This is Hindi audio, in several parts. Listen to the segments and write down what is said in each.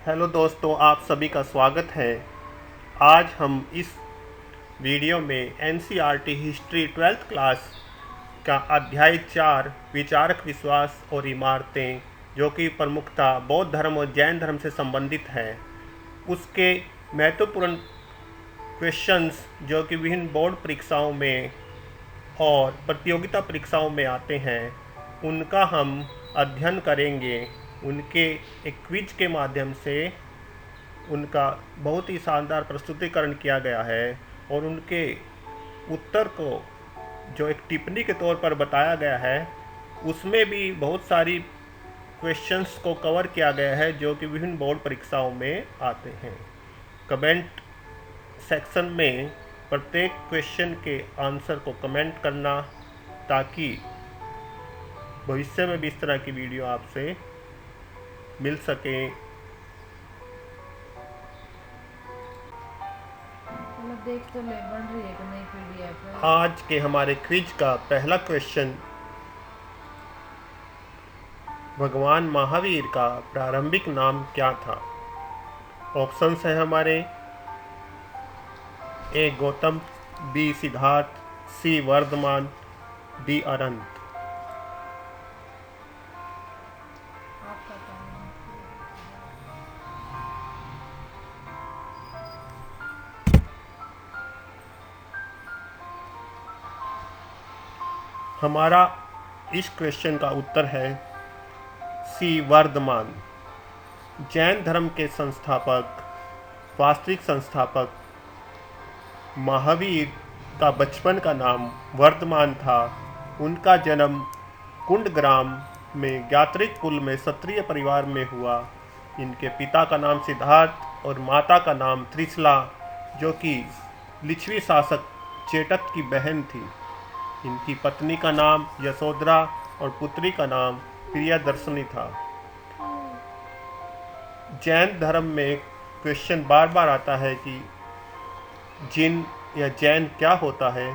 हेलो दोस्तों, आप सभी का स्वागत है। आज हम इस वीडियो में एनसीईआरटी हिस्ट्री 12th क्लास का अध्याय 4 विचारक विश्वास और इमारतें, जो कि प्रमुखतः बौद्ध धर्म और जैन धर्म से संबंधित है, उसके महत्वपूर्ण क्वेश्चंस जो कि विभिन्न बोर्ड परीक्षाओं में और प्रतियोगिता परीक्षाओं में आते हैं, उनका हम अध्ययन करेंगे। उनके एक क्विज के माध्यम से उनका बहुत ही शानदार प्रस्तुतिकरण किया गया है और उनके उत्तर को जो एक टिप्पणी के तौर पर बताया गया है, उसमें भी बहुत सारी क्वेश्चंस को कवर किया गया है जो कि विभिन्न बोर्ड परीक्षाओं में आते हैं। कमेंट सेक्शन में प्रत्येक क्वेश्चन के आंसर को कमेंट करना, ताकि भविष्य में भी इस तरह की वीडियो आपसे मिल सके। देख तो ले बन रही है कि नहीं पीडीएफ। आज के हमारे क्विज का पहला क्वेश्चन, भगवान महावीर का प्रारंभिक नाम क्या था? ऑप्शंस हैं हमारे: ए गौतम, बी सिद्धार्थ, सी वर्धमान, डी अनंत। हमारा इस क्वेश्चन का उत्तर है सी वर्धमान। जैन धर्म के संस्थापक, वास्तविक संस्थापक महावीर का बचपन का नाम वर्धमान था। उनका जन्म कुंडग्राम में ज्ञात्रिक कुल में क्षत्रिय परिवार में हुआ। इनके पिता का नाम सिद्धार्थ और माता का नाम त्रिशला, जो कि लिच्छवी शासक चेटक की बहन थी। इनकी पत्नी का नाम यशोधरा और पुत्री का नाम प्रियदर्शनी था। जैन धर्म में क्वेश्चन बार बार आता है कि जिन या जैन क्या होता है।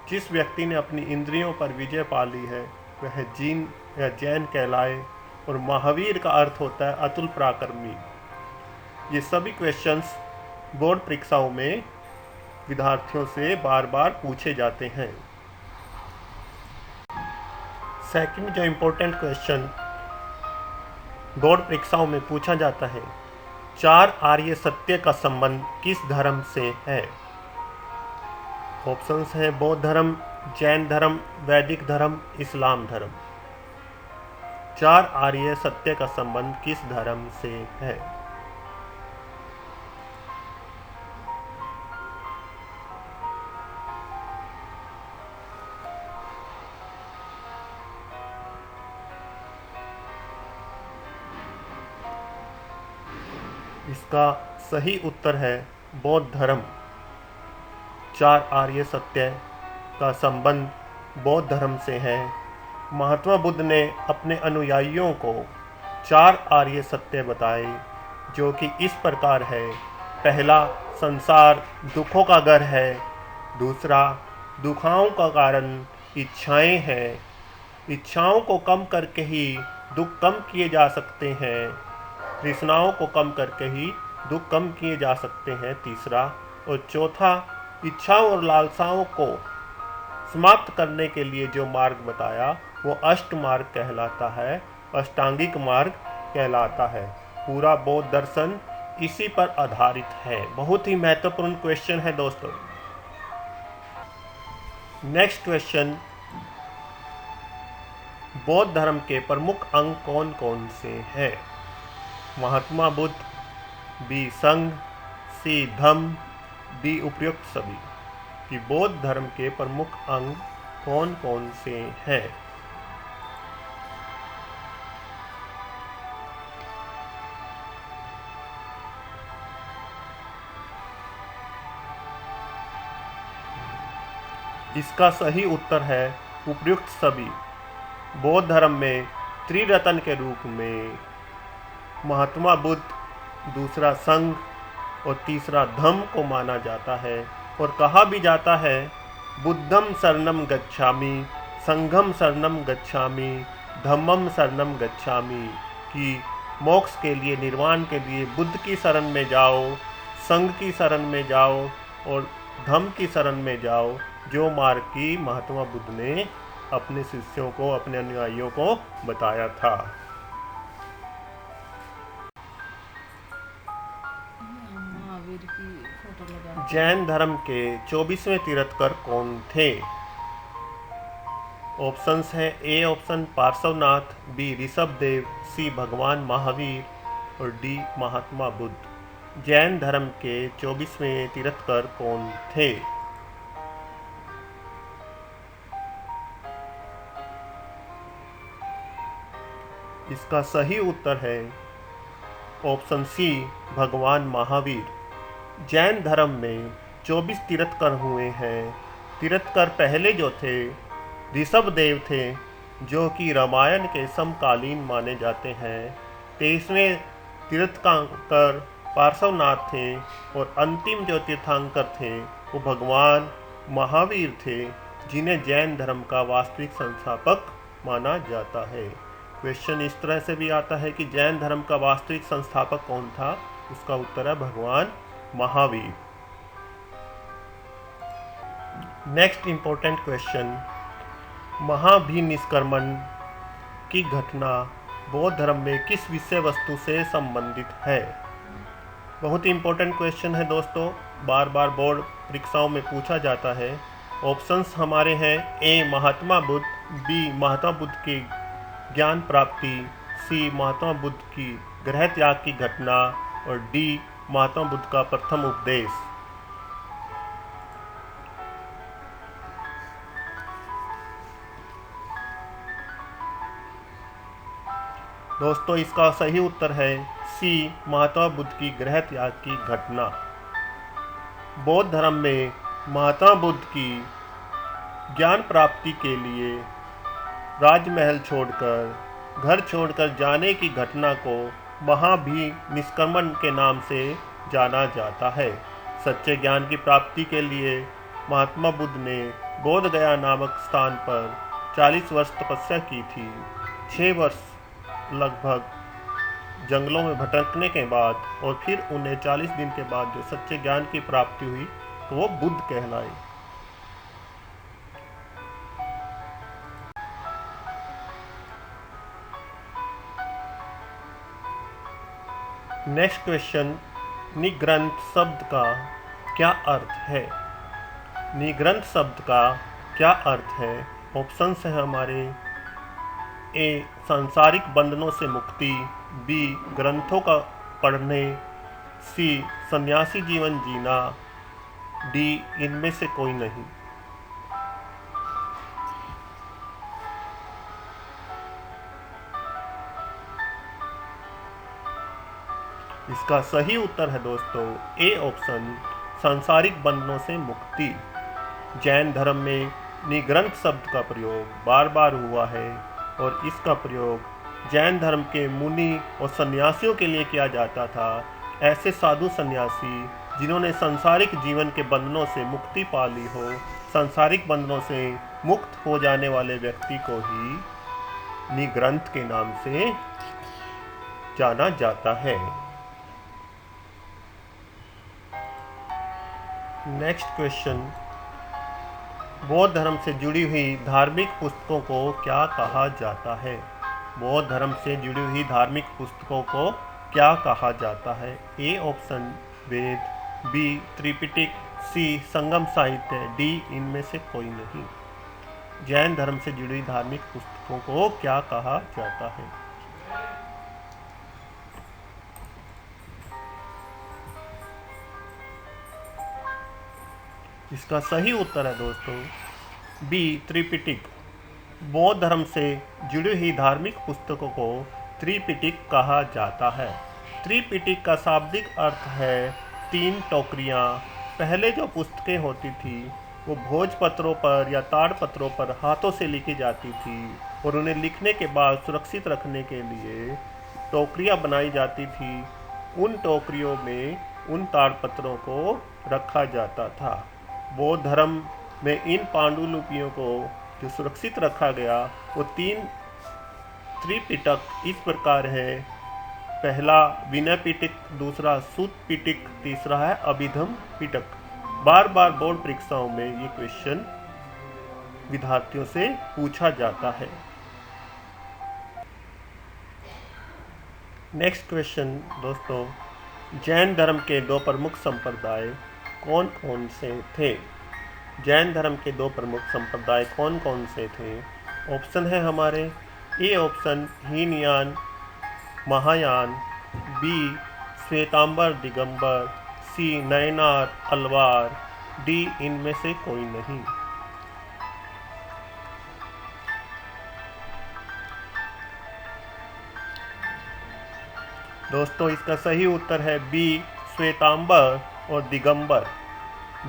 जिस व्यक्ति ने अपनी इंद्रियों पर विजय पा ली है वह जिन या जैन कहलाए, और महावीर का अर्थ होता है अतुल पराक्रमी। ये सभी क्वेश्चंस बोर्ड परीक्षाओं में विद्यार्थियों से बार बार पूछे जाते हैं। सेकंड जो इम्पोर्टेंट क्वेश्चन बोर्ड परीक्षाओं में पूछा जाता है, 4 आर्य सत्य का संबंध किस धर्म से है? ऑप्शंस हैं बौद्ध धर्म, जैन धर्म, वैदिक धर्म, इस्लाम धर्म। 4 आर्य सत्य का संबंध किस धर्म से है? इसका सही उत्तर है बौद्ध धर्म। 4 आर्य सत्य का संबंध बौद्ध धर्म से है। महात्मा बुद्ध ने अपने अनुयायियों को 4 आर्य सत्य बताए, जो कि इस प्रकार है। पहला, संसार दुखों का घर है। दूसरा, दुखाओं का कारण इच्छाएं हैं। इच्छाओं को कम करके ही दुख कम किए जा सकते हैं। तृष्णाओं को कम करके ही दुख कम किए जा सकते हैं। तीसरा और चौथा, इच्छाओं और लालसाओं को समाप्त करने के लिए जो मार्ग बताया वो अष्ट मार्ग कहलाता है, अष्टांगिक मार्ग कहलाता है। पूरा बौद्ध दर्शन इसी पर आधारित है। बहुत ही महत्वपूर्ण क्वेश्चन है दोस्तों। नेक्स्ट क्वेश्चन, बौद्ध धर्म के प्रमुख अंग कौन कौन से हैं? महात्मा बुद्ध, बी संघ, सी धम्म, डी उपयुक्त सभी। कि बौद्ध धर्म के प्रमुख अंग कौन कौन से हैं? इसका सही उत्तर है उपयुक्त सभी। बौद्ध धर्म में त्रिरत्न के रूप में महात्मा बुद्ध, दूसरा संघ और तीसरा धम्म को माना जाता है। और कहा भी जाता है, बुद्धम शरणम गच्छामि, संघम शरणम गच्छामि, धम्मम शरणम गच्छामि, कि मोक्ष के लिए, निर्वाण के लिए बुद्ध की शरण में जाओ, संघ की शरण में जाओ और धम्म की शरण में जाओ, जो मार्ग की महात्मा बुद्ध ने अपने शिष्यों को, अपने अनुयायियों को बताया था। महावीर की फोटो लगा। जैन धर्म के 24वें तीर्थंकर कौन थे? ऑप्शंस हैं A option Parshvanath, B Rishabhdev, C भगवान महावीर और डी महात्मा बुद्ध। जैन धर्म के 24वें तीर्थंकर कौन थे? इसका सही उत्तर है ऑप्शन सी भगवान महावीर। जैन धर्म में 24 तीर्थंकर हुए हैं। तीर्थंकर पहले जो थे ऋषभदेव थे, जो कि रामायण के समकालीन माने जाते हैं। 23वें तीर्थंकर पार्श्वनाथ थे और अंतिम जो तीर्थंकर थे वो भगवान महावीर थे, जिन्हें जैन धर्म का वास्तविक संस्थापक माना जाता है। क्वेश्चन इस तरह से भी आता है कि जैन धर्म का वास्तविक संस्थापक कौन था? उसका उत्तर है भगवान महावीर। नेक्स्ट इंपॉर्टेंट क्वेश्चन, महाभिनिष्क्रमण की घटना बौद्ध धर्म में किस विषय वस्तु से संबंधित है? बहुत ही इंपॉर्टेंट क्वेश्चन है दोस्तों, बार बार बोर्ड परीक्षाओं में पूछा जाता है। ऑप्शंस हमारे हैं ए महात्मा बुद्ध, बी महात्मा बुद्ध की ज्ञान प्राप्ति, सी महात्मा बुद्ध की गृह त्याग की घटना और डी महात्मा बुद्ध का प्रथम उपदेश। दोस्तों इसका सही उत्तर है सी महात्मा बुद्ध की गृह त्याग की घटना। बौद्ध धर्म में महात्मा बुद्ध की ज्ञान प्राप्ति के लिए राजमहल छोड़कर, घर छोड़कर जाने की घटना को महाभिनिष्क्रमण के नाम से जाना जाता है। सच्चे ज्ञान की प्राप्ति के लिए महात्मा बुद्ध ने बोध गया नामक स्थान पर 40 वर्ष तपस्या की थी। 6 वर्ष लगभग जंगलों में भटकने के बाद और फिर उन्हें 40 दिन के बाद जो सच्चे ज्ञान की प्राप्ति हुई तो वो बुद्ध कहलाए। नेक्स्ट क्वेश्चन, निग्रंथ शब्द का क्या अर्थ है? निग्रंथ शब्द का क्या अर्थ है? ऑप्शंस हैं हमारे ए सांसारिक बंधनों से मुक्ति, बी ग्रंथों का पढ़ने, सी सन्यासी जीवन जीना, डी इनमें से कोई नहीं। इसका सही उत्तर है दोस्तों ए ऑप्शन सांसारिक बंधनों से मुक्ति। जैन धर्म में निग्रंथ शब्द का प्रयोग बार बार हुआ है और इसका प्रयोग जैन धर्म के मुनि और सन्यासियों के लिए किया जाता था। ऐसे साधु सन्यासी जिन्होंने सांसारिक जीवन के बंधनों से मुक्ति पा ली हो, सांसारिक बंधनों से मुक्त हो जाने वाले व्यक्ति को ही निग्रंथ के नाम से जाना जाता है। नेक्स्ट क्वेश्चन, बौद्ध धर्म से जुड़ी हुई धार्मिक पुस्तकों को क्या कहा जाता है? बौद्ध धर्म से जुड़ी हुई धार्मिक पुस्तकों को क्या कहा जाता है? A option Veda, B Tripitaka, C Sangam साहित्य, डी इनमें से कोई नहीं। जैन धर्म से जुड़ी धार्मिक पुस्तकों को क्या कहा जाता है? इसका सही उत्तर है दोस्तों बी त्रिपिटक। बौद्ध धर्म से जुड़ी हुई धार्मिक पुस्तकों को त्रिपिटक कहा जाता है। त्रिपिटक का शाब्दिक अर्थ है 3 टोकरियाँ। पहले जो पुस्तकें होती थी वो भोजपत्रों पर या ताड़पत्रों पर हाथों से लिखी जाती थी और उन्हें लिखने के बाद सुरक्षित रखने के लिए टोकरियाँ बनाई जाती थी। उन टोकरियों में उन ताड़पत्रों को रखा जाता था। बौद्ध धर्म में इन पांडुलिपियों को जो सुरक्षित रखा गया वो 3 त्रिपिटक इस प्रकार है पहला विनय पिटक, दूसरा सूत पिटक, तीसरा है अभिधम पिटक। बार बार बोर्ड परीक्षाओं में ये क्वेश्चन विद्यार्थियों से पूछा जाता है। नेक्स्ट क्वेश्चन दोस्तों, जैन धर्म के दो प्रमुख संप्रदाय कौन कौन से थे? जैन धर्म के दो प्रमुख संप्रदाय कौन कौन से थे? ऑप्शन है हमारे, A option Hinayana Mahayana, B Svetambara Digambara, C Nayanar Alvar, D इनमें से कोई नहीं। दोस्तों इसका सही उत्तर है बी श्वेतांबर और दिगंबर।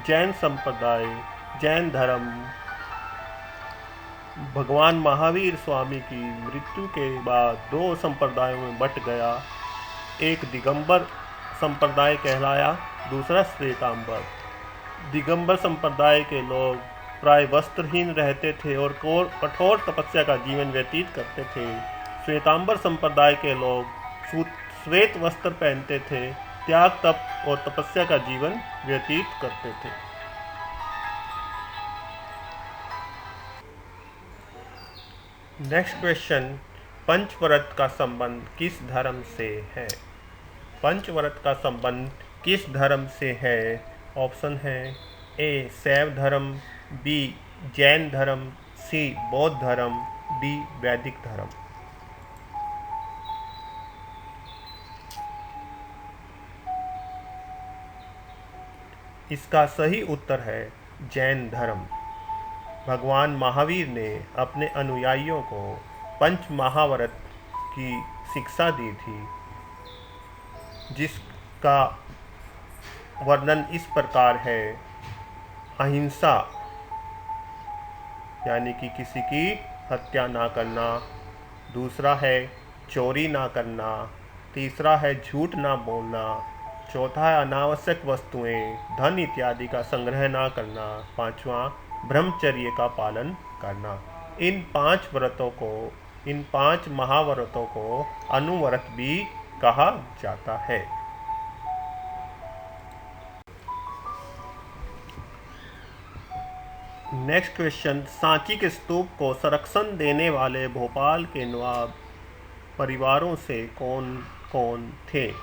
जैन संप्रदाय, जैन धर्म भगवान महावीर स्वामी की मृत्यु के बाद दो संप्रदायों में बट गया। एक दिगंबर संप्रदाय कहलाया, दूसरा श्वेतांबर। दिगंबर संप्रदाय के लोग प्राय वस्त्रहीन रहते थे और कठोर तपस्या का जीवन व्यतीत करते थे। श्वेतांबर संप्रदाय के लोग श्वेत वस्त्र पहनते थे, त्याग तप और तपस्या का जीवन व्यतीत करते थे। नेक्स्ट क्वेश्चन, पंचव्रत का संबंध किस धर्म से है? पंचव्रत का संबंध किस धर्म से है? ऑप्शन है, ए शैव धर्म, बी जैन धर्म, सी बौद्ध धर्म, डी वैदिक धर्म। इसका सही उत्तर है जैन धर्म। भगवान महावीर ने अपने अनुयायियों को पंच महाव्रत की शिक्षा दी थी, जिसका वर्णन इस प्रकार है। अहिंसा यानी कि किसी की हत्या ना करना, दूसरा है चोरी ना करना, तीसरा है झूठ ना बोलना, चौथा है अनावश्यक वस्तुएं, धन इत्यादि का संग्रह ना करना, पांचवा ब्रह्मचर्य का पालन करना। इन पांच महाव्रतों को अनुव्रत भी कहा जाता है। नेक्स्ट क्वेश्चन, सांची के स्तूप को संरक्षण देने वाले भोपाल के नवाब परिवारों से कौन कौन थे?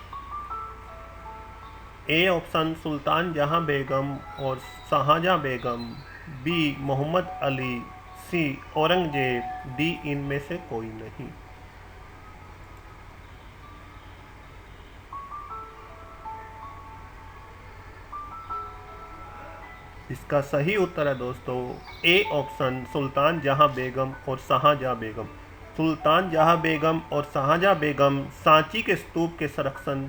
ए ऑप्शन सुल्तान जहां बेगम और शाहजहां बेगम, बी मोहम्मद अली, सी औरंगजेब, डी इनमें से कोई नहीं। इसका सही उत्तर है दोस्तों ए ऑप्शन सुल्तान जहां बेगम और शाहजहां बेगम। सुल्तान जहां बेगम और शाहजहां बेगम सांची के स्तूप के संरक्षण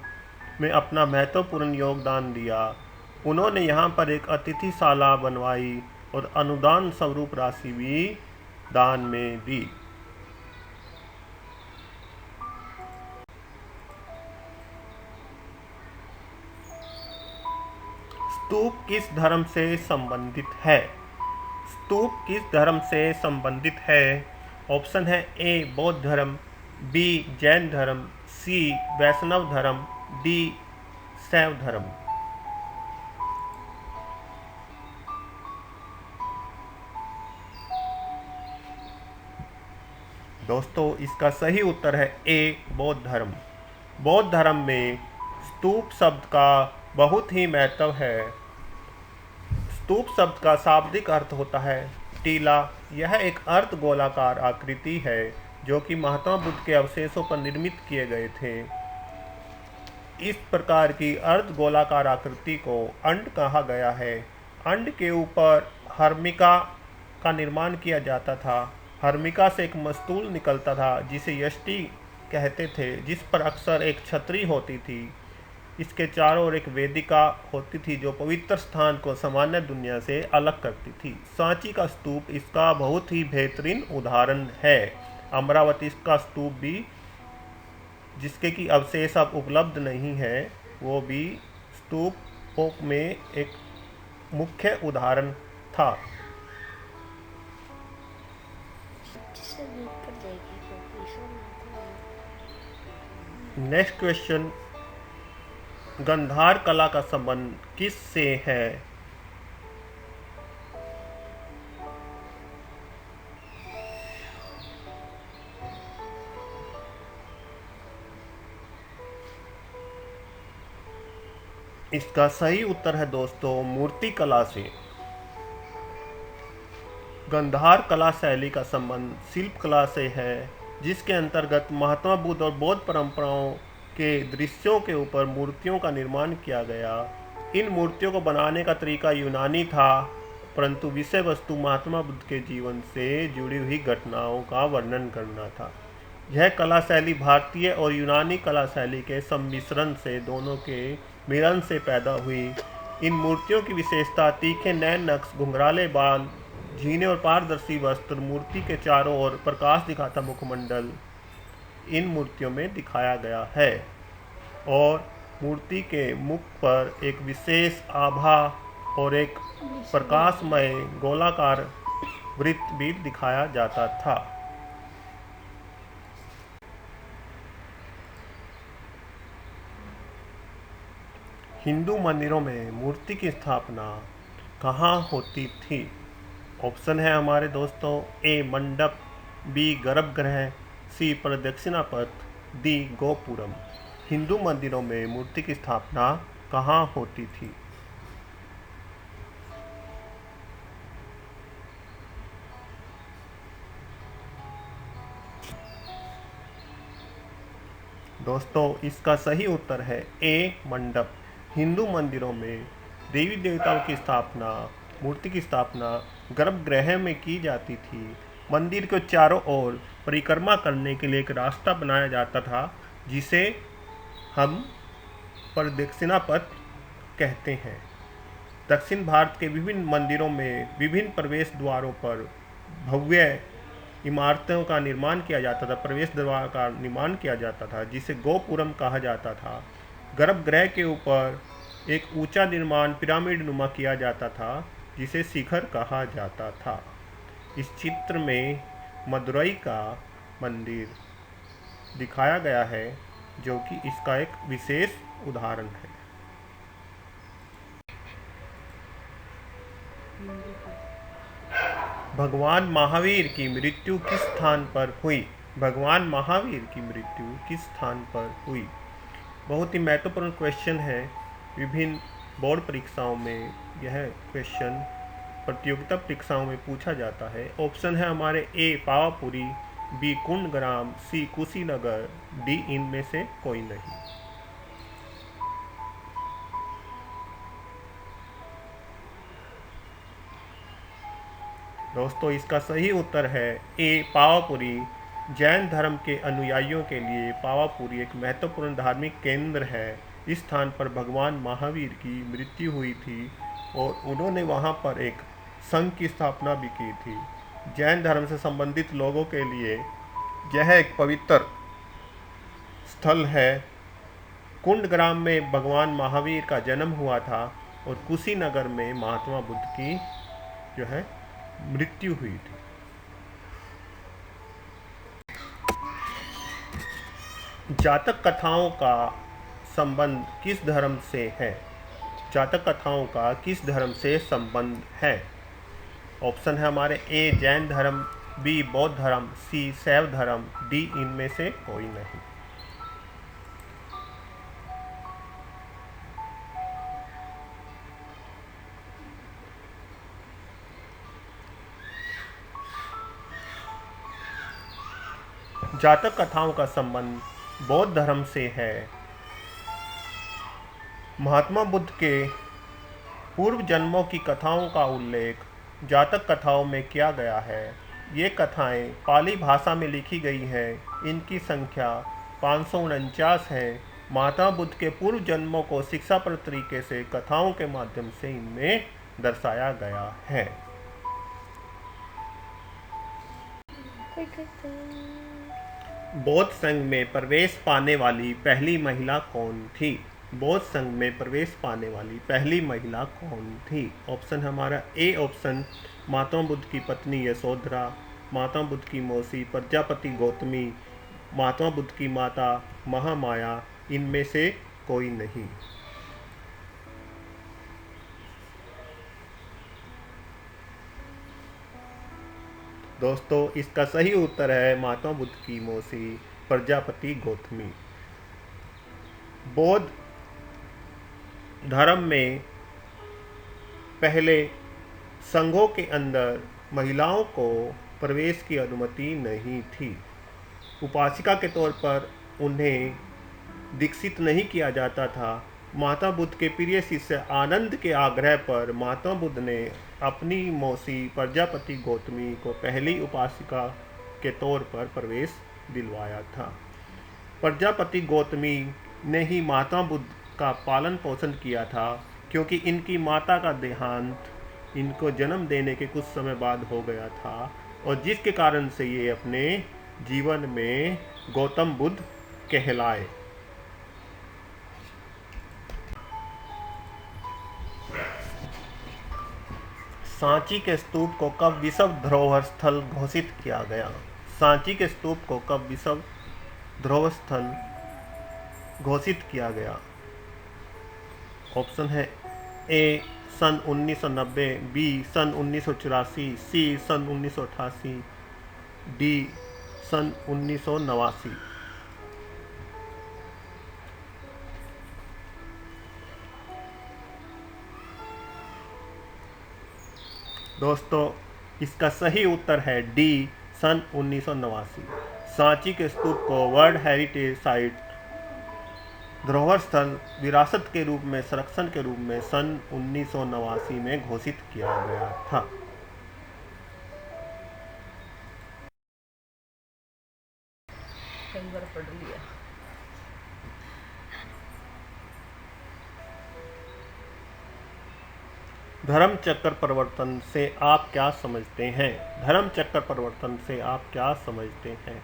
में अपना महत्वपूर्ण योगदान दिया। उन्होंने यहाँ पर एक अतिथिशाला बनवाई और अनुदान स्वरूप राशि भी दान में दी। स्तूप किस धर्म से संबंधित है? स्तूप किस धर्म से संबंधित है? ऑप्शन है, ए बौद्ध धर्म, बी जैन धर्म, सी वैष्णव धर्म, डी शैव धर्म। दोस्तों इसका सही उत्तर है ए बौद्ध धर्म। बौद्ध धर्म में स्तूप शब्द का बहुत ही महत्व है। स्तूप शब्द का शाब्दिक अर्थ होता है टीला। यह एक अर्ध गोलाकार आकृति है जो कि महात्मा बुद्ध के अवशेषों पर निर्मित किए गए थे। इस प्रकार की अर्ध गोलाकार आकृति को अंड कहा गया है। अंड के ऊपर हर्मिका का निर्माण किया जाता था। हर्मिका से एक मस्तूल निकलता था जिसे यष्टि कहते थे, जिस पर अक्सर एक छतरी होती थी। इसके चारों ओर एक वेदिका होती थी जो पवित्र स्थान को सामान्य दुनिया से अलग करती थी। सांची का स्तूप इसका बहुत ही बेहतरीन उदाहरण है। अमरावती का स्तूप भी, जिसके कि अवशेष अब उपलब्ध नहीं है, वो भी स्तूपों में एक मुख्य उदाहरण था। नेक्स्ट क्वेश्चन, गंधार कला का संबंध किस से है? इसका सही उत्तर है दोस्तों मूर्ति कला से। गंधार कला शैली का संबंध शिल्प कला से है, जिसके अंतर्गत महात्मा बुद्ध और बौद्ध परंपराओं के दृश्यों के ऊपर मूर्तियों का निर्माण किया गया। इन मूर्तियों को बनाने का तरीका यूनानी था, परंतु विषय वस्तु महात्मा बुद्ध के जीवन से जुड़ी हुई घटनाओं का वर्णन करना था। यह कला शैली भारतीय और यूनानी कला शैली के सम्मिश्रण से, दोनों के मिलन से पैदा हुई। इन मूर्तियों की विशेषता तीखे नैन नक्श, घुंघराले बाल, झीने और पारदर्शी वस्त्र, मूर्ति के चारों ओर प्रकाश दिखाता मुखमंडल इन मूर्तियों में दिखाया गया है, और मूर्ति के मुख पर एक विशेष आभा और एक प्रकाशमय गोलाकार वृत्त भी दिखाया जाता था। हिंदू मंदिरों में मूर्ति की स्थापना कहाँ होती थी? ऑप्शन है हमारे दोस्तों, ए मंडप, बी गर्भगृह, सी प्रदक्षिणा पथ, डी गोपुरम। हिंदू मंदिरों में मूर्ति की स्थापना कहाँ होती थी? दोस्तों इसका सही उत्तर है ए मंडप। हिंदू मंदिरों में देवी देवताओं की स्थापना, मूर्ति की स्थापना गर्भगृह में की जाती थी। मंदिर के चारों ओर परिक्रमा करने के लिए एक रास्ता बनाया जाता था, जिसे हम प्रदक्षिणा पथ कहते हैं। दक्षिण भारत के विभिन्न मंदिरों में विभिन्न प्रवेश द्वारों पर भव्य इमारतों का निर्माण किया जाता था, प्रवेश द्वार का निर्माण किया जाता था, जिसे गोपुरम कहा जाता था। गर्भगृह के ऊपर एक ऊंचा निर्माण पिरामिड नुमा किया जाता था, जिसे शिखर कहा जाता था। इस चित्र में मदुरई का मंदिर दिखाया गया है, जो कि इसका एक विशेष उदाहरण है। भगवान महावीर की मृत्यु किस स्थान पर हुई? भगवान महावीर की मृत्यु किस स्थान पर हुई? बहुत ही महत्वपूर्ण क्वेश्चन है। विभिन्न बोर्ड परीक्षाओं में यह क्वेश्चन प्रतियोगिता परीक्षाओं में पूछा जाता है। ऑप्शन है हमारे ए पावापुरी, बी कुंडग्राम, सी कुशीनगर, डी इनमें से कोई नहीं। दोस्तों इसका सही उत्तर है ए पावापुरी। जैन धर्म के अनुयायियों के लिए पावापुरी एक महत्वपूर्ण धार्मिक केंद्र है। इस स्थान पर भगवान महावीर की मृत्यु हुई थी और उन्होंने वहां पर एक संघ की स्थापना भी की थी। जैन धर्म से संबंधित लोगों के लिए यह एक पवित्र स्थल है। कुंडग्राम में भगवान महावीर का जन्म हुआ था और कुशीनगर में महात्मा बुद्ध की जो है मृत्यु हुई थी। जातक कथाओं का संबंध किस धर्म से है? जातक कथाओं का किस धर्म से संबंध है? ऑप्शन है हमारे ए जैन धर्म, बी बौद्ध धर्म, सी शैव धर्म, डी इनमें से कोई नहीं। जातक कथाओं का संबंध बौद्ध धर्म से है। महात्मा बुद्ध के पूर्व जन्मों की कथाओं का उल्लेख जातक कथाओं में किया गया है। ये कथाएं पाली भाषा में लिखी गई हैं। इनकी संख्या 549 है। महात्मा बुद्ध के पूर्व जन्मों को शिक्षाप्रद तरीके से कथाओं के माध्यम से इनमें दर्शाया गया है। बौद्ध संघ में प्रवेश पाने वाली पहली महिला कौन थी? बौद्ध संघ में प्रवेश पाने वाली पहली महिला कौन थी? ऑप्शन हमारा ए ऑप्शन महात्मा बुद्ध की पत्नी यशोधरा, महात्मा बुद्ध की मौसी प्रजापति गौतमी, महात्मा बुद्ध की माता महामाया इनमें से कोई नहीं। दोस्तों इसका सही उत्तर है महात्मा बुद्ध की मौसी प्रजापति गौतमी। बौद्ध धर्म में पहले संघों के अंदर महिलाओं को प्रवेश की अनुमति नहीं थी। उपासिका के तौर पर उन्हें दीक्षित नहीं किया जाता था। महात्मा बुद्ध के प्रिय शिष्य आनंद के आग्रह पर महात्मा बुद्ध ने अपनी मौसी प्रजापति गौतमी को पहली उपासिका के तौर पर प्रवेश दिलवाया था। प्रजापति गौतमी ने ही महात्मा बुद्ध का पालन पोषण किया था, क्योंकि इनकी माता का देहांत इनको जन्म देने के कुछ समय बाद हो गया था, और जिसके कारण से ये अपने जीवन में गौतम बुद्ध कहलाए। सांची के स्तूप को कब विश्व धरोहर स्थल घोषित किया गया? सांची के स्तूप को कब विश्व धरोहर स्थल घोषित किया गया? ऑप्शन है ए सन 1990, बी सन 1984, सी सन 1988, डी सन 1989। दोस्तों इसका सही उत्तर है डी सन 1989। सांची के स्तूप को वर्ल्ड हेरिटेज साइट धरोहर स्थल विरासत के रूप में संरक्षण के रूप में सन 1989 में घोषित किया गया था। कई बार पढ़ लिया। धर्म चक्र परिवर्तन से आप क्या समझते हैं? धर्म चक्र परिवर्तन से आप क्या समझते हैं?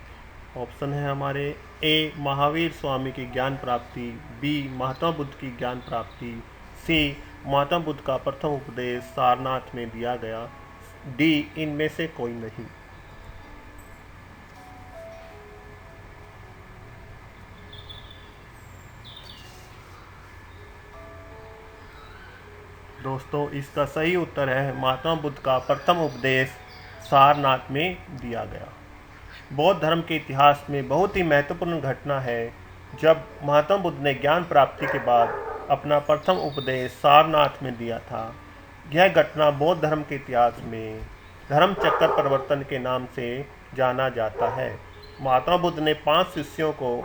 ऑप्शन है हमारे ए महावीर स्वामी की ज्ञान प्राप्ति, बी महात्मा बुद्ध की ज्ञान प्राप्ति, सी महात्मा बुद्ध का प्रथम उपदेश सारनाथ में दिया गया, डी इनमें से कोई नहीं। दोस्तों इसका सही उत्तर है महात्मा बुद्ध का प्रथम उपदेश सारनाथ में दिया गया। बौद्ध धर्म के इतिहास में बहुत ही महत्वपूर्ण घटना है जब महात्मा बुद्ध ने ज्ञान प्राप्ति के बाद अपना प्रथम उपदेश सारनाथ में दिया था। यह घटना बौद्ध धर्म के इतिहास में धर्म चक्र परिवर्तन के नाम से जाना जाता है। महात्मा बुद्ध ने 5 शिष्यों को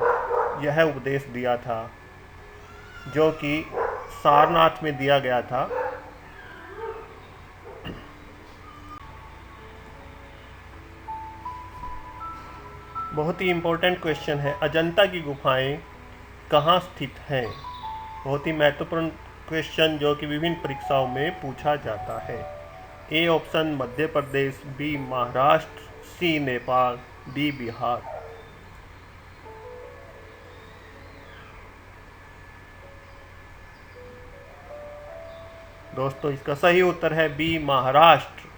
यह उपदेश दिया था जो कि सारनाथ में दिया गया था। बहुत ही इम्पोर्टेंट क्वेश्चन है, अजंता की गुफाएं कहाँ स्थित हैं? बहुत ही महत्वपूर्ण क्वेश्चन जो कि विभिन्न परीक्षाओं में पूछा जाता है। A option Madhya Pradesh, B Maharashtra, C Nepal, D Bihar. दोस्तों इसका सही उत्तर है बी महाराष्ट्र।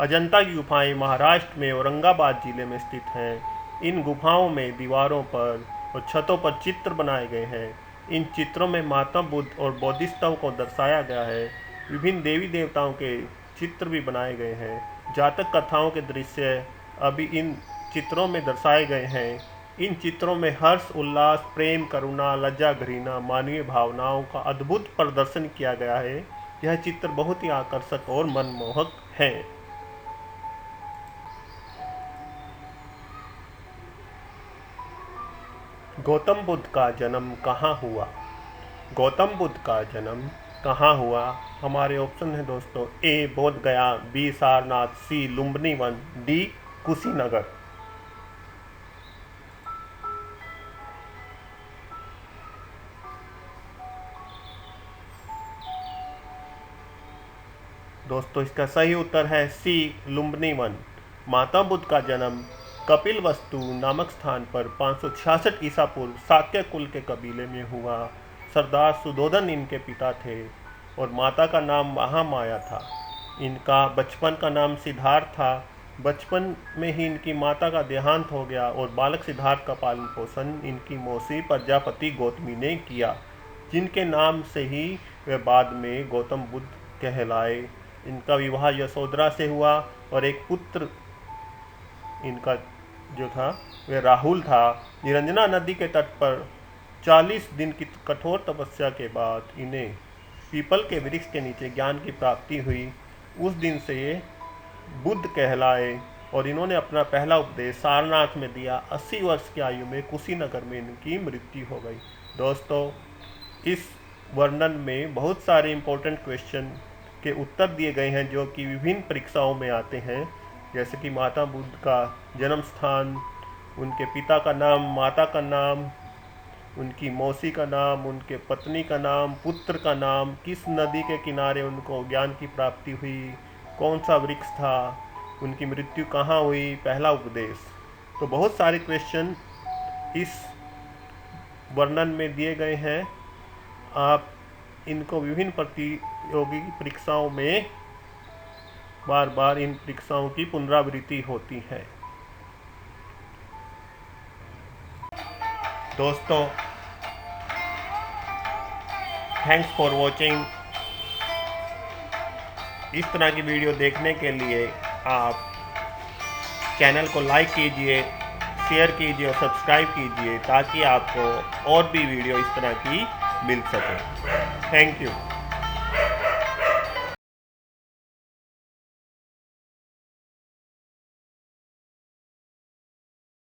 अजंता की गुफाएं महाराष्ट्र में औरंगाबाद जिले में स्थित हैं। इन गुफाओं में दीवारों पर और छतों पर चित्र बनाए गए हैं। इन चित्रों में महात्मा बुद्ध और बौद्धिस्तों को दर्शाया गया है। विभिन्न देवी देवताओं के चित्र भी बनाए गए हैं। जातक कथाओं के दृश्य अभी इन चित्रों में दर्शाए गए हैं। इन चित्रों में हर्ष, उल्लास, प्रेम, करुणा, लज्जा, घृणा, मानवीय भावनाओं का अद्भुत प्रदर्शन किया गया है। यह चित्र बहुत ही आकर्षक और मनमोहक हैं। गौतम बुद्ध का जन्म कहाँ हुआ? गौतम बुद्ध का जन्म कहाँ हुआ? हमारे ऑप्शन है दोस्तों ए बोध गया, बी सारनाथ, सी लुम्बिनी वन, डी कुशीनगर। दोस्तों इसका सही उत्तर है सी लुम्बिनी वन। महात्मा बुद्ध का जन्म कपिलवस्तु नामक स्थान पर 566 ईसा पूर्व शाक्य कुल के कबीले में हुआ। सरदार सुधोधन इनके पिता थे और माता का नाम महामाया था। इनका बचपन का नाम सिद्धार्थ था बचपन में ही इनकी माता का देहांत हो गया और बालक सिद्धार्थ का पालन पोषण इनकी मौसी प्रजापति गौतमी ने किया, जिनके नाम से ही वे बाद में गौतम बुद्ध कहलाए। इनका विवाह यशोधरा से हुआ और एक पुत्र इनका जो था वह राहुल था। निरंजना नदी के तट पर 40 दिन की कठोर तपस्या के बाद इन्हें पीपल के वृक्ष के नीचे ज्ञान की प्राप्ति हुई। उस दिन से ये बुद्ध कहलाए और इन्होंने अपना पहला उपदेश सारनाथ में दिया। 80 वर्ष की आयु में कुशीनगर में इनकी मृत्यु हो गई। दोस्तों, इस वर्णन में बहुत सारे इंपॉर्टेंट क्वेश्चन के उत्तर दिए गए हैं जो कि विभिन्न परीक्षाओं में आते हैं, जैसे कि माता बुद्ध का जन्म स्थान, उनके पिता का नाम, माता का नाम, उनकी मौसी का नाम, उनके पत्नी का नाम, पुत्र का नाम, किस नदी के किनारे उनको ज्ञान की प्राप्ति हुई, कौन सा वृक्ष था, उनकी मृत्यु कहाँ हुई, पहला उपदेश। तो बहुत सारे क्वेश्चन इस वर्णन में दिए गए हैं। आप इनको विभिन्न प्रतियोगी परीक्षाओं में बार बार इन परीक्षाओं की पुनरावृत्ति होती है। दोस्तों, थैंक्स फॉर वॉचिंग। इस तरह की वीडियो देखने के लिए आप चैनल को लाइक कीजिए, शेयर कीजिए और सब्सक्राइब कीजिए ताकि आपको और भी वीडियो इस तरह की मिल सके। Thank you.